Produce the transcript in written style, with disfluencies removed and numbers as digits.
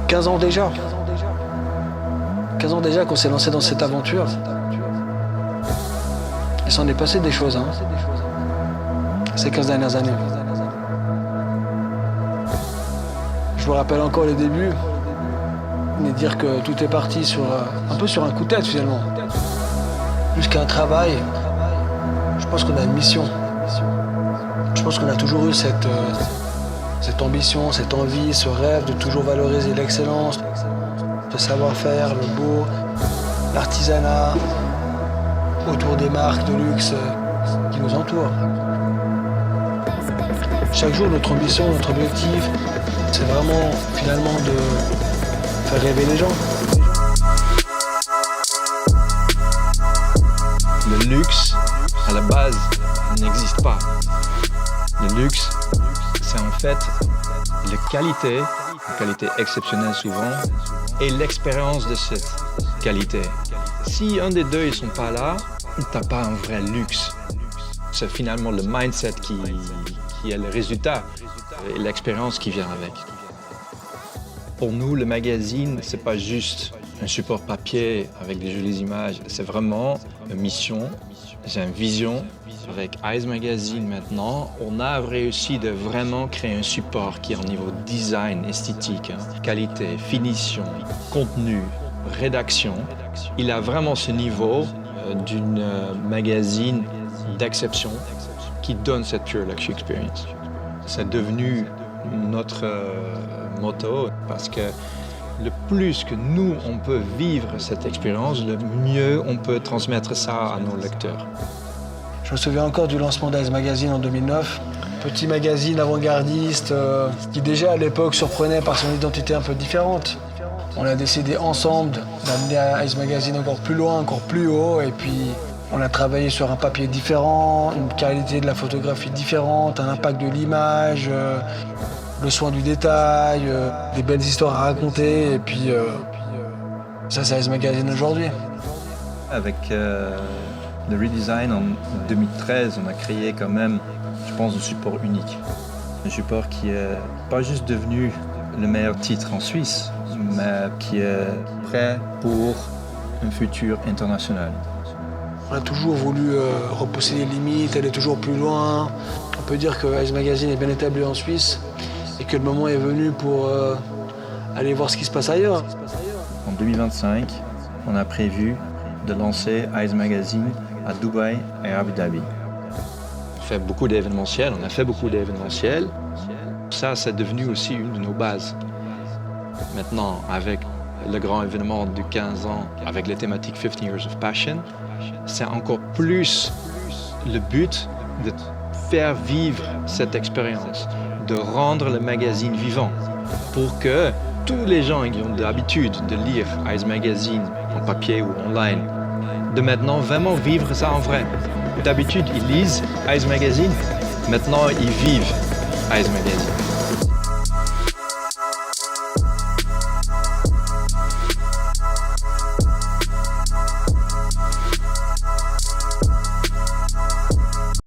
15 ans déjà. 15 ans déjà qu'on s'est lancé dans cette aventure. Il s'en est passé des choses, hein, ces 15 dernières années. Je me rappelle encore les débuts, mais dire que tout est parti un peu sur un coup de tête finalement. Jusqu'à un travail, je pense qu'on a une mission. Je pense qu'on a toujours eu cette ambition, cette envie, ce rêve de toujours valoriser l'excellence, le savoir-faire, le beau, l'artisanat, autour des marques de luxe qui nous entourent. Chaque jour, notre ambition, notre objectif, c'est vraiment finalement de faire rêver les gens. Le luxe, à la base, n'existe pas. Le luxe, c'est en fait la qualité, une qualité exceptionnelle souvent, et l'expérience de cette qualité. Si un des deux ne sont pas là, t'as pas un vrai luxe. C'est finalement le mindset qui est le résultat et l'expérience qui vient avec. Pour nous, le magazine, c'est pas juste un support papier avec des jolies images, c'est vraiment une mission, c'est une vision. Avec Eyes Magazine maintenant, on a réussi de vraiment créer un support qui est au niveau design, esthétique, qualité, finition, contenu, rédaction. Il a vraiment ce niveau d'une magazine d'exception qui donne cette Pure Luxury Experience. C'est devenu notre motto parce que le plus que nous, on peut vivre cette expérience, le mieux on peut transmettre ça à nos lecteurs. Je me souviens encore du lancement d'Eyes Magazine en 2009. Petit magazine avant-gardiste qui déjà à l'époque surprenait par son identité un peu différente. On a décidé ensemble d'amener Eyes Magazine encore plus loin, encore plus haut, et puis on a travaillé sur un papier différent, une qualité de la photographie différente, un impact de l'image, le soin du détail, des belles histoires à raconter, et puis ça c'est Eyes Magazine aujourd'hui. Avec le redesign en 2013, on a créé quand même, je pense, un support unique. Un support qui est pas juste devenu le meilleur titre en Suisse, mais qui est prêt pour un futur international. On a toujours voulu repousser les limites, aller toujours plus loin. On peut dire que Eyes Magazine est bien établi en Suisse et que le moment est venu pour aller voir ce qui se passe ailleurs. En 2025, on a prévu de lancer Eyes Magazine à Dubaï et Abu Dhabi. On fait beaucoup d'événementiels, on a fait beaucoup d'événementiels. Ça, c'est devenu aussi une de nos bases. Maintenant, avec le grand événement de 15 ans, avec la thématique 50 Years of Passion, c'est encore plus le but de faire vivre cette expérience, de rendre le magazine vivant pour que tous les gens qui ont l'habitude de lire Eyes Magazine en papier ou online, de maintenant vraiment vivre ça en vrai. D'habitude, ils lisent Eyes Magazine, maintenant ils vivent Eyes Magazine.